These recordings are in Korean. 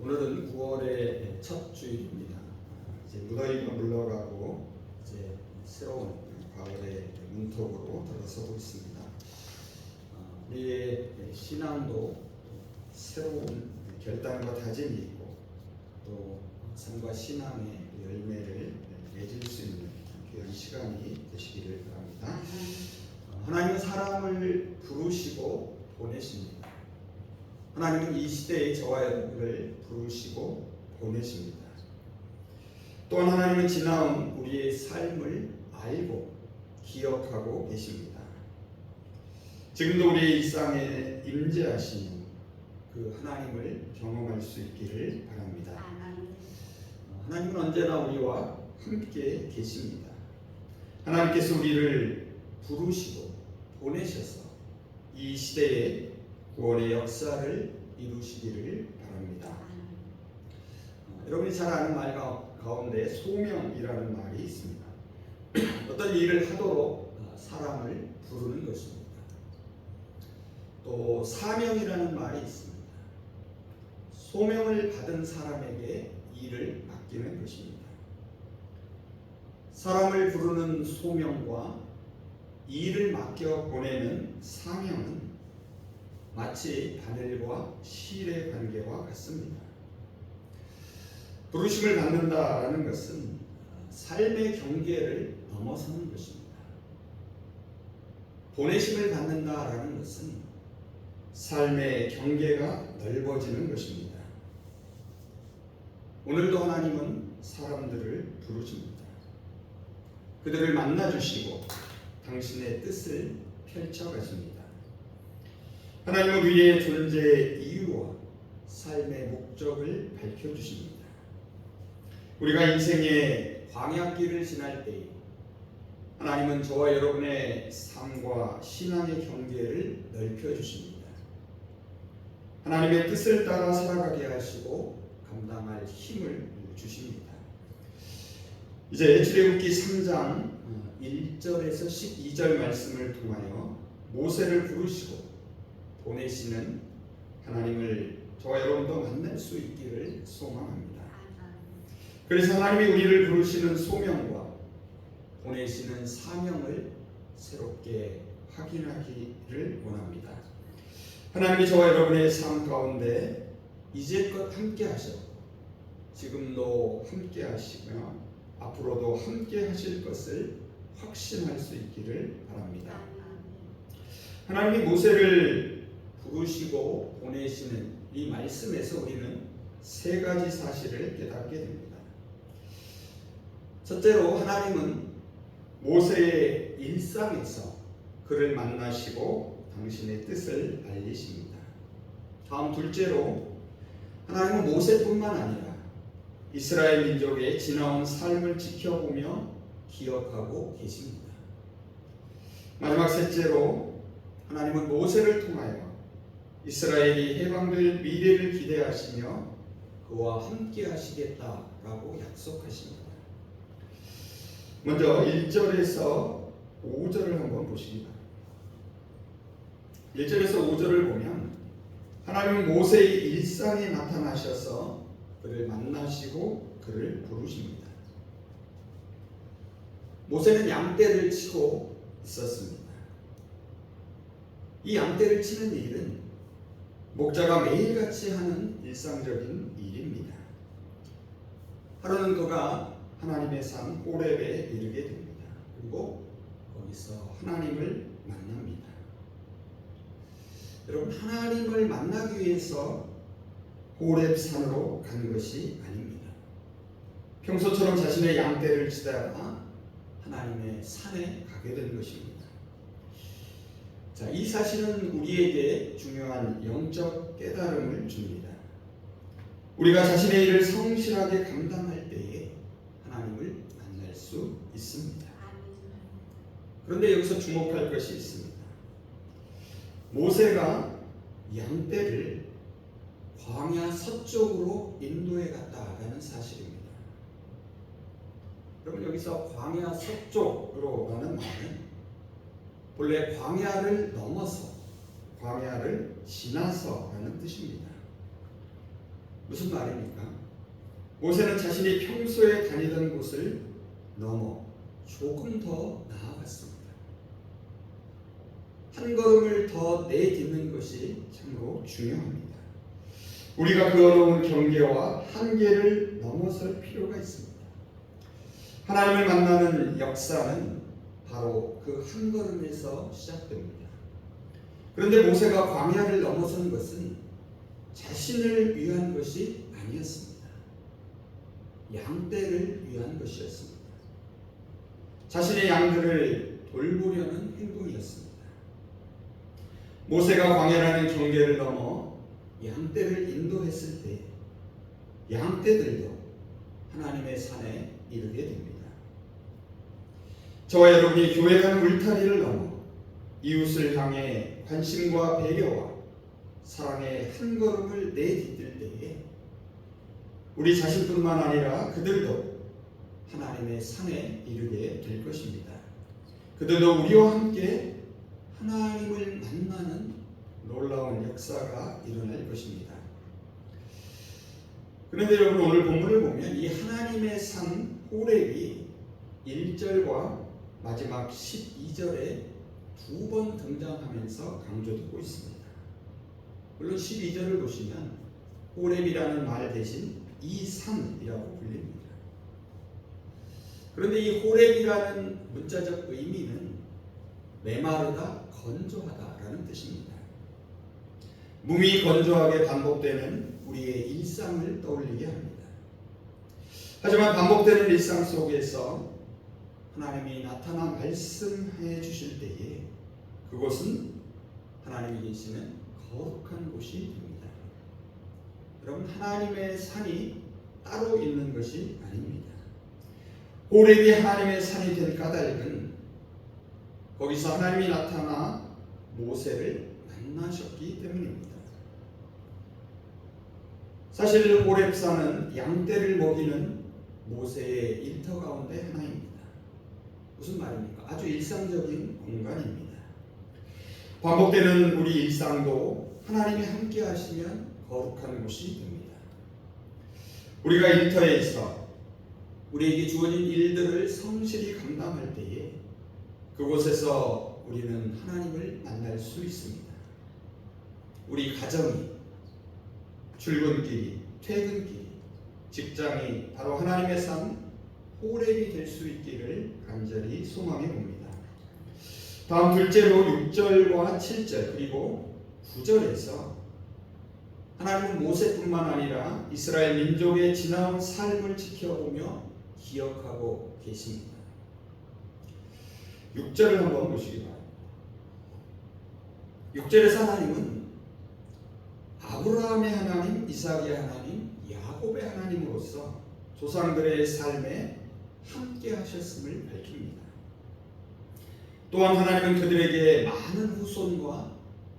오늘은 9월의 첫 주일입니다. 이제 무더위가 물러가고 이제 새로운 가을의 문턱으로 들어서고 있습니다. 우리의 신앙도 새로운 결단과 다짐이 있고 또 삶과 신앙의 열매를 맺을 수 있는 귀한 시간이 되시기를 바랍니다. 하나님은 사람을 부르시고 보내십니다. 하나님은 이 시대의 저와 여러분을 부르시고 보내십니다. 또한 하나님은 지나온 우리의 삶을 알고 기억하고 계십니다. 지금도 우리의 일상에 임재하시는 그 하나님을 경험할 수 있기를 바랍니다. 하나님은 언제나 우리와 함께 계십니다. 하나님께서 우리를 부르시고 보내셔서 이 시대에 구원의 역사를 이루시기를 바랍니다. 여러분이 잘 아는 말 가운데 소명이라는 말이 있습니다. 어떤 일을 하도록 사람을 부르는 것입니다. 또 사명이라는 말이 있습니다. 소명을 받은 사람에게 일을 맡기는 것입니다. 사람을 부르는 소명과 일을 맡겨 보내는 사명은 마치 바늘과 실의 관계와 같습니다. 부르심을 받는다라는 것은 삶의 경계를 넘어서는 것입니다. 보내심을 받는다라는 것은 삶의 경계가 넓어지는 것입니다. 오늘도 하나님은 사람들을 부르십니다. 그들을 만나주시고 당신의 뜻을 펼쳐가십니다. 하나님은 우리의 존재의 이유와 삶의 목적을 밝혀주십니다. 우리가 인생의 광야길을 지날 때에 하나님은 저와 여러분의 삶과 신앙의 경계를 넓혀주십니다. 하나님의 뜻을 따라 살아가게 하시고 감당할 힘을 주십니다. 이제 출애굽기 3장 1절에서 12절 말씀을 통하여 모세를 부르시고 보내시는 하나님을 저와 여러분도 만날 수 있기를 소망합니다. 그래서 하나님이 우리를 부르시는 소명과 보내시는 사명을 새롭게 확인하기를 원합니다. 하나님이 저와 여러분의 삶 가운데 이제껏 함께 하셨고 지금도 함께 하시며 앞으로도 함께 하실 것을 확신할 수 있기를 바랍니다. 하나님이 모세를 부르시고 보내시는 이 말씀에서 우리는 세 가지 사실을 깨닫게 됩니다. 첫째로 하나님은 모세의 일상에서 그를 만나시고 당신의 뜻을 알리십니다. 다음 둘째로 하나님은 모세뿐만 아니라 이스라엘 민족의 지나온 삶을 지켜보며 기억하고 계십니다. 마지막 셋째로 하나님은 모세를 통하여 이스라엘이 해방될 미래를 기대하시며 그와 함께 하시겠다라고 약속하십니다. 먼저 1절에서 5절을 한번 보시기 바랍니다. 1절에서 5절을 보면 하나님은 모세의 일상에 나타나셔서 그를 만나시고 그를 부르십니다. 모세는 양떼를 치고 있었습니다. 이 양떼를 치는 일은 목자가 매일같이 하는 일상적인 일입니다. 하루는 그가 하나님의 산 호렙에 이르게 됩니다. 그리고 거기서 하나님을 만납니다. 여러분, 하나님을 만나기 위해서 호렙 산으로 간 것이 아닙니다. 평소처럼 자신의 양떼를 치다가 하나님의 산에 가게 된 것입니다. 자, 이 사실은 우리에게 중요한 영적 깨달음을 줍니다. 우리가 자신의 일을 성실하게 감당할 때에 하나님을 만날 수 있습니다. 그런데 여기서 주목할 것이 있습니다. 모세가 양떼를 광야 서쪽으로 인도해 갔다라는 사실입니다. 여러분, 여기서 광야 서쪽으로라는 말은 본래 광야를 넘어서 광야를 지나서라는 뜻입니다. 무슨 말입니까? 모세는 자신이 평소에 다니던 곳을 넘어 조금 더 나아갔습니다. 한 걸음을 더 내딛는 것이 참으로 중요합니다. 우리가 그 어려운 경계와 한계를 넘어설 필요가 있습니다. 하나님을 만나는 역사는 바로 그 한 걸음에서 시작됩니다. 그런데 모세가 광야를 넘어선 것은 자신을 위한 것이 아니었습니다. 양떼를 위한 것이었습니다. 자신의 양들을 돌보려는 행동이었습니다. 모세가 광야라는 경계를 넘어 양떼를 인도했을 때 양떼들도 하나님의 산에 이르게 됩니다. 저와 여러분이 교회라는 울타리를 넘어 이웃을 향해 관심과 배려와 사랑의 한 걸음을 내디딜 때에 우리 자신뿐만 아니라 그들도 하나님의 산에 이르게 될 것입니다. 그들도 우리와 함께 하나님을 만나는 놀라운 역사가 일어날 것입니다. 그런데 여러분, 오늘 본문을 보면 이 하나님의 산 호렙이 1절과 마지막 12절에 두 번 등장하면서 강조되고 있습니다. 물론 12절을 보시면 호렙이라는 말 대신 이 산이라고 불립니다. 그런데 이 호렙이라는 문자적 의미는 메마르다, 건조하다라는 뜻입니다. 몸이 건조하게 반복되는 우리의 일상을 떠올리게 합니다. 하지만 반복되는 일상 속에서 하나님이 나타나 말씀해 주실 때에 그곳은 하나님이 계시는 거룩한 곳이 됩니다. 여러분, 하나님의 산이 따로 있는 것이 아닙니다. 호렙이 하나님의 산이 된 까닭은 거기서 하나님이 나타나 모세를 만나셨기 때문입니다. 사실 호렙산은 양떼를 먹이는 모세의 일터 가운데 하나입니다. 무슨 말입니까? 아주 일상적인 공간입니다. 반복되는 우리 일상도 하나님이 함께 하시면 거룩한 곳이 됩니다. 우리가 일터에 있어 우리에게 주어진 일들을 성실히 감당할 때에 그곳에서 우리는 하나님을 만날 수 있습니다. 우리 가정이, 출근길이, 퇴근길이, 직장이 바로 하나님의 산 호렙이 될 수 있기를 간절히 소망해 봅니다. 다음 둘째로 6절과 7절 그리고 9절에서 하나님은 모세뿐만 아니라 이스라엘 민족의 지나온 삶을 지켜보며 기억하고 계십니다. 6절을 한번 보시기 바랍니다. 6절에서 하나님은 아브라함의 하나님, 이삭의 하나님, 야곱의 하나님으로서 조상들의 삶에 함께 하셨음을 밝힙니다. 또한 하나님은 그들에게 많은 후손과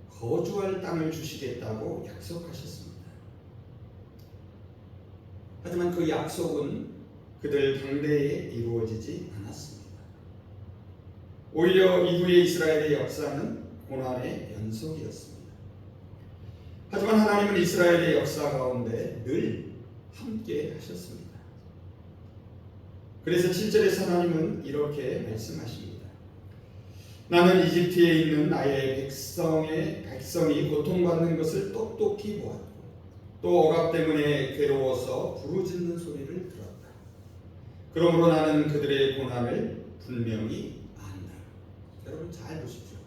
거주할 땅을 주시겠다고 약속하셨습니다. 하지만 그 약속은 그들 당대에 이루어지지 않았습니다. 오히려 이후의 이스라엘의 역사는 고난의 연속이었습니다. 하지만 하나님은 이스라엘의 역사 가운데 늘 함께 하셨습니다. 그래서 7절에서 하나님은 이렇게 말씀하십니다. 나는 이집트에 있는 나의 백성이 고통받는 것을 똑똑히 보았고 또 억압 때문에 괴로워서 부르짖는 소리를 들었다. 그러므로 나는 그들의 고난을 분명히 안다. 여러분 잘 보십시오.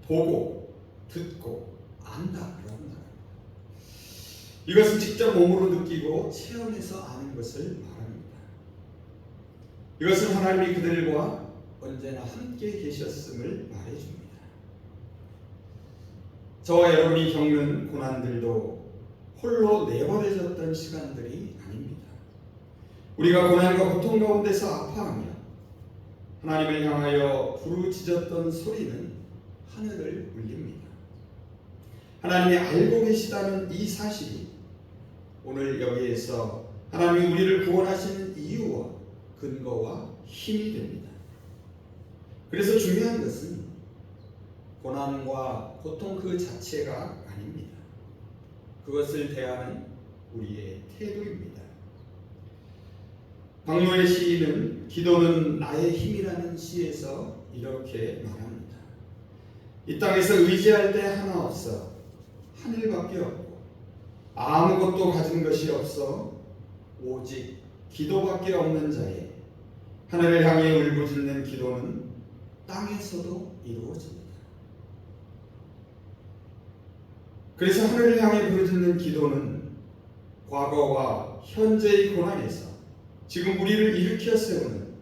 보고 듣고 안다라고 말합니다. 이것은 직접 몸으로 느끼고 체험해서 아는 것을 말합니다. 이것은 하나님이 그들과 언제나 함께 계셨음을 말해줍니다. 저와 여러분이 겪는 고난들도 홀로 내버려졌던 시간들이 아닙니다. 우리가 고난과 고통 가운데서 아파하며 하나님을 향하여 부르짖었던 소리는 하늘을 울립니다. 하나님이 알고 계시다는 이 사실이 오늘 여기에서 하나님이 우리를 구원하시는 이유와 근거와 힘이 됩니다. 그래서 중요한 것은 고난과 고통 그 자체가 아닙니다. 그것을 대하는 우리의 태도입니다. 박노해 시인은 기도는 나의 힘이라는 시에서 이렇게 말합니다. 이 땅에서 의지할 데 하나 없어 하늘밖에 없고 아무것도 가진 것이 없어 오직 기도밖에 없는 자의 하늘을 향해 울부짖는 기도는 땅에서도 이루어집니다. 그래서 하늘을 향해 부르짖는 기도는 과거와 현재의 고난에서 지금 우리를 일으켜 세우는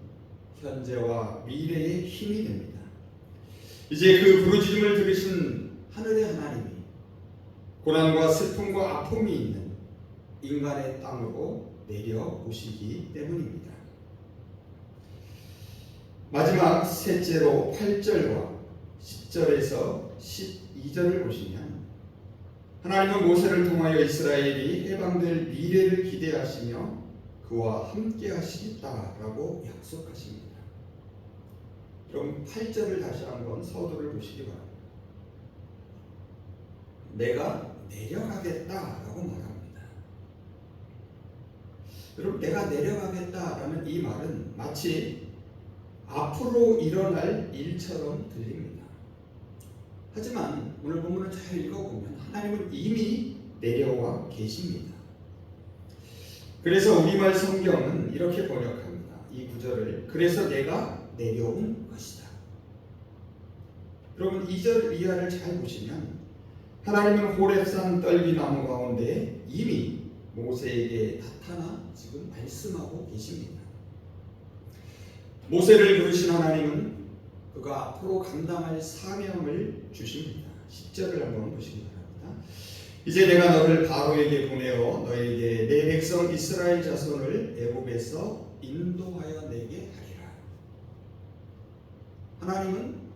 현재와 미래의 힘이 됩니다. 이제 그 부르짖음을 들으신 하늘의 하나님이 고난과 슬픔과 아픔이 있는 인간의 땅으로 내려오시기 때문입니다. 마지막 셋째로 8절과 10절에서 12절을 보시면 하나님은 모세를 통하여 이스라엘이 해방될 미래를 기대하시며 그와 함께 하시겠다라고 약속하십니다. 그럼 8절을 다시 한번 서두를 보시기 바랍니다. 내가 내려가겠다라고 말합니다. 여러분, 내가 내려가겠다라는 이 말은 마치 앞으로 일어날 일처럼 들립니다. 하지만 오늘 본문을 잘 읽어보면 하나님은 이미 내려와 계십니다. 그래서 우리말 성경은 이렇게 번역합니다. 이 구절을 그래서 내가 내려온 것이다. 여러분 2절 이하를 잘 보시면 하나님은 호렙산 떨기나무 가운데 이미 모세에게 나타나 지금 말씀하고 계십니다. 모세를 부르신 하나님은 그가 앞으로 감당할 사명을 주십니다. 10절을 한번 보시기 바랍니다. 이제 내가 너를 바로에게 보내어 너에게 내 백성 이스라엘 자손을 애굽에서 인도하여 내게 하리라. 하나님은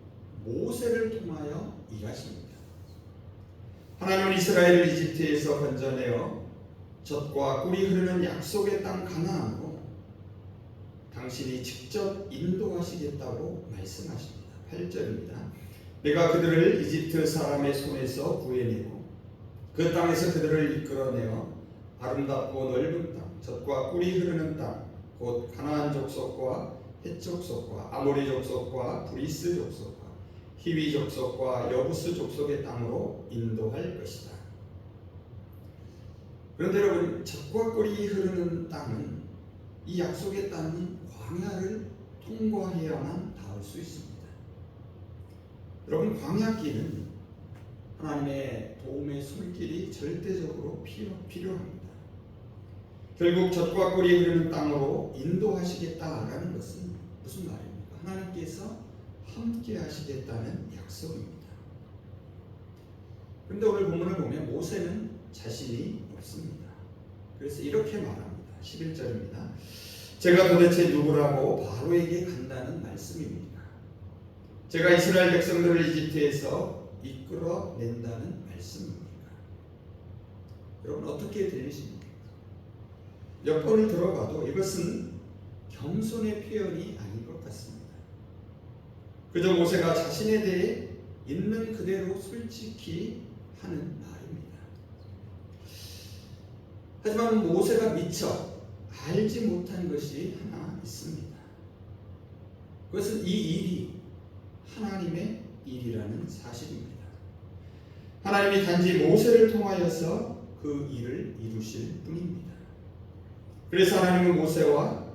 모세를 통하여 일하십니다. 하나님은 이스라엘을 이집트에서 건져내어 젖과 꿀이 흐르는 약속의 땅 가나안으로 당신이 직접 인도하시겠다고 말씀하십니다. 8절입니다. 내가 그들을 이집트 사람의 손에서 구해내고 그 땅에서 그들을 이끌어내어 아름답고 넓은 땅, 젖과 꿀이 흐르는 땅, 곧 가나안 족속과 헷 족속과 아모리 족속과 브리스 족속과 히위 족속과 여부스 족속의 땅으로 인도할 것이다. 그런데 여러분, 젖과 꿀이 흐르는 땅은 이 약속의 땅은 광야를 통과해야만 닿을 수 있습니다. 여러분, 광야길은 하나님의 도움의 손길이 절대적으로 필요합니다. 결국 젖과 꿀이 흐르는 땅으로 인도하시겠다라는 것은 무슨 말입니까? 하나님께서 함께 하시겠다는 약속입니다. 그런데 오늘 본문을 보면 모세는 자신이 없습니다. 그래서 이렇게 말합니다. 11절입니다. 제가 도대체 누구라고 바로에게 간다는 말씀입니까? 제가 이스라엘 백성들을 이집트에서 이끌어낸다는 말씀입니까? 여러분 어떻게 들리십니까? 몇 번을 들어봐도 이것은 겸손의 표현이 아닌 것 같습니다. 그저 모세가 자신에 대해 있는 그대로 솔직히 하는 말입니다. 하지만 모세가 미처 알지 못한 것이 하나 있습니다. 그것은 이 일이 하나님의 일이라는 사실입니다. 하나님이 단지 모세를 통하여서 그 일을 이루실 뿐입니다. 그래서 하나님은 모세와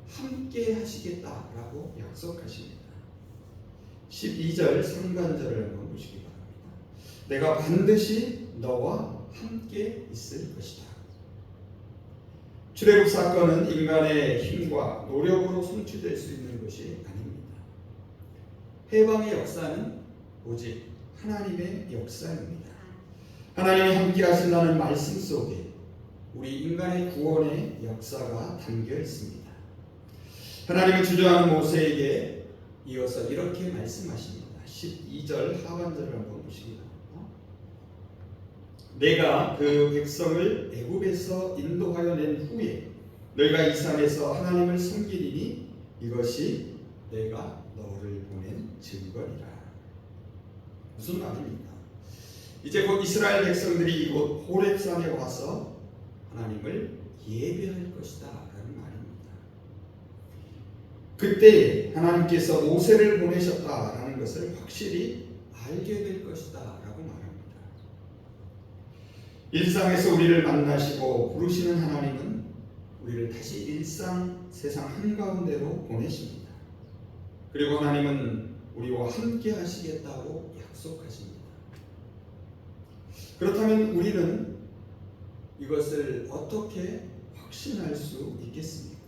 함께 하시겠다라고 약속하십니다. 12절 상반절을 한번 보시기 바랍니다. 내가 반드시 너와 함께 있을 것이다. 출애굽 사건은 인간의 힘과 노력으로 성취될 수 있는 것이 아닙니다. 해방의 역사는 오직 하나님의 역사입니다. 하나님이 함께 하신다는 말씀 속에 우리 인간의 구원의 역사가 담겨 있습니다. 하나님은 주저하는 모세에게 이어서 이렇게 말씀하십니다. 12절 하반절을 한번 보시기 바랍니다. 내가 그 백성을 애굽에서 인도하여 낸 후에 너희가 이 산에서 하나님을 섬기리니 이것이 내가 너를 보낸 증거니라. 무슨 말입니까? 이제 곧 이스라엘 백성들이 이곳 호렙산에 와서 하나님을 예배할 것이다 라는 말입니다. 그때 하나님께서 모세를 보내셨다라는 것을 확실히 알게 될 것이다 라고 말합니다. 일상에서 우리를 만나시고 부르시는 하나님은 우리를 다시 일상 세상 한가운데로 보내십니다. 그리고 하나님은 우리와 함께 하시겠다고 약속하십니다. 그렇다면 우리는 이것을 어떻게 확신할 수 있겠습니까?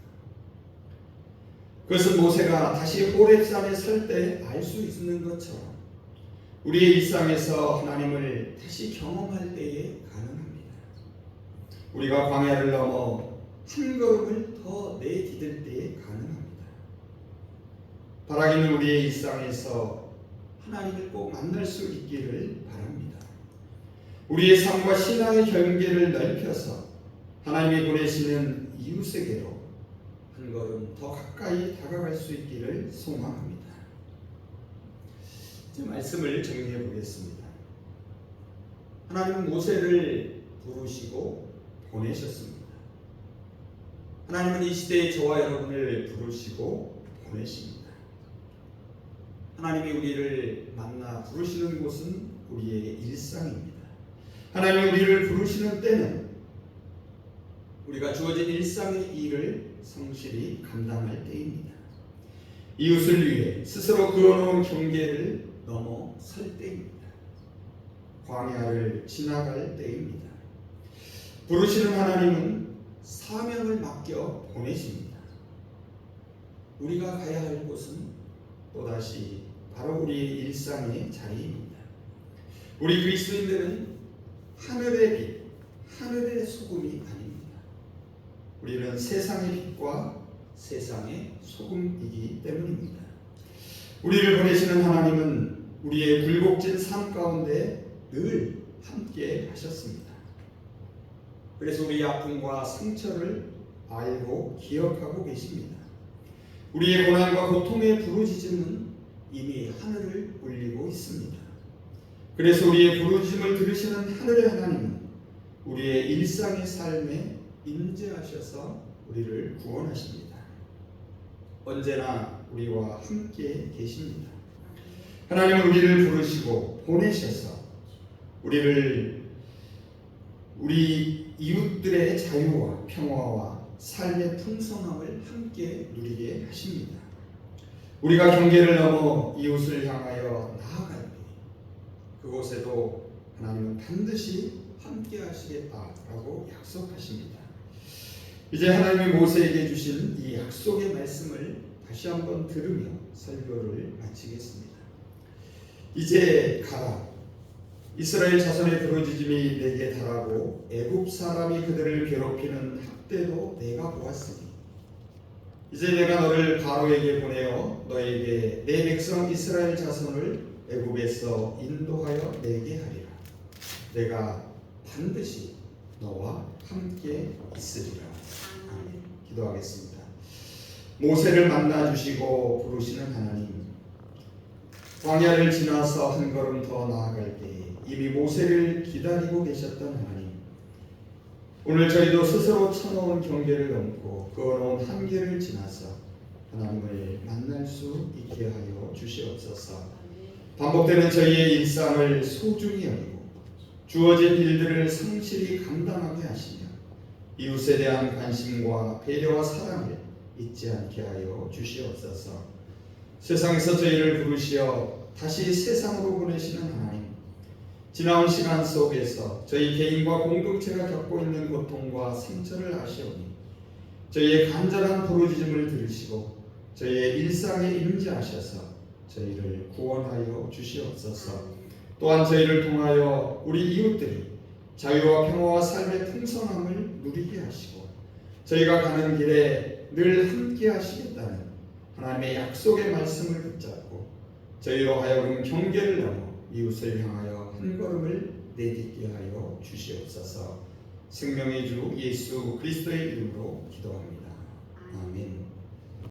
그것은 모세가 다시 호렙산에 설 때 알 수 있는 것처럼 우리의 일상에서 하나님을 다시 경험할 때에 가능합니다. 우리가 광야를 넘어 한 걸음을 더 내디딜 때에 가능합니다. 바라기는 우리의 일상에서 하나님을 꼭 만날 수 있기를 바랍니다. 우리의 삶과 신앙의 경계를 넓혀서 하나님이 보내시는 이웃에게로 한 걸음 더 가까이 다가갈 수 있기를 소망합니다. 이제 말씀을 정리해 보겠습니다. 하나님은 모세를 부르시고 보내셨습니다. 하나님은 이 시대에 저와 여러분을 부르시고 보내십니다. 하나님이 우리를 만나 부르시는 곳은 우리의 일상입니다. 하나님이 우리를 부르시는 때는 우리가 주어진 일상의 일을 성실히 감당할 때입니다. 이웃을 위해 스스로 그어놓은 경계를 넘어설 때입니다. 광야를 지나갈 때입니다. 부르시는 하나님은 사명을 맡겨 보내십니다. 우리가 가야 할 곳은 또다시 바로 우리의 일상의 자리입니다. 우리 그리스도인들은 하늘의 빛, 하늘의 소금이 아닙니다. 우리는 세상의 빛과 세상의 소금이기 때문입니다. 우리를 보내시는 하나님은 우리의 굴곡진 삶 가운데 늘 함께 하셨습니다. 그래서 우리의 아픔과 상처를 알고 기억하고 계십니다. 우리의 고난과 고통의 부르짖음은 이미 하늘을 울리고 있습니다. 그래서 우리의 부르짖음을 들으시는 하늘의 하나님은 우리의 일상의 삶에 임재하셔서 우리를 구원하십니다. 언제나 우리와 함께 계십니다. 하나님은 우리를 부르시고 보내셔서 우리 이웃들의 자유와 평화와 삶의 풍성함을 함께 누리게 하십니다. 우리가 경계를 넘어 이웃을 향하여 나아갈 때 그곳에도 하나님은 반드시 함께 하시겠다라고 약속하십니다. 이제 하나님이 모세에게 주신 이 약속의 말씀을 다시 한번 들으며 설교를 마치겠습니다. 이제 가라. 이스라엘 자손의 부르짖음이 내게 달하고 애굽 사람이 그들을 괴롭히는 학대도 내가 보았으니 이제 내가 너를 바로에게 보내어 너에게 내 백성 이스라엘 자손을 애굽에서 인도하여 내게 하리라. 내가 반드시 너와 함께 있으리라. 아멘. 기도하겠습니다. 모세를 만나 주시고 부르시는 하나님, 광야를 지나서 한 걸음 더 나아갈 때 이미 모세를 기다리고 계셨던 하나님, 오늘 저희도 스스로 쳐놓은 경계를 넘고 그어놓은 한계를 지나서 하나님을 만날 수 있게 하여 주시옵소서. 반복되는 저희의 일상을 소중히 여기고 주어진 일들을 성실히 감당하게 하시며 이웃에 대한 관심과 배려와 사랑을 잊지 않게 하여 주시옵소서. 세상에서 저희를 부르시어 다시 세상으로 보내시는 하나님, 지나온 시간 속에서 저희 개인과 공동체가 겪고 있는 고통과 상처를 아시오니 저희의 간절한 부르짖음을 들으시고 저희의 일상에 임재하셔서 저희를 구원하여 주시옵소서. 또한 저희를 통하여 우리 이웃들이 자유와 평화와 삶의 풍성함을 누리게 하시고 저희가 가는 길에 늘 함께 하시겠다는 하나님의 약속의 말씀을 붙잡고 저희로 하여금 경계를 넘어 이웃을 향하여 한 걸음을 내딛게 하여 주시옵소서. 생명의 주 예수 그리스도의 이름으로 기도합니다. 아멘.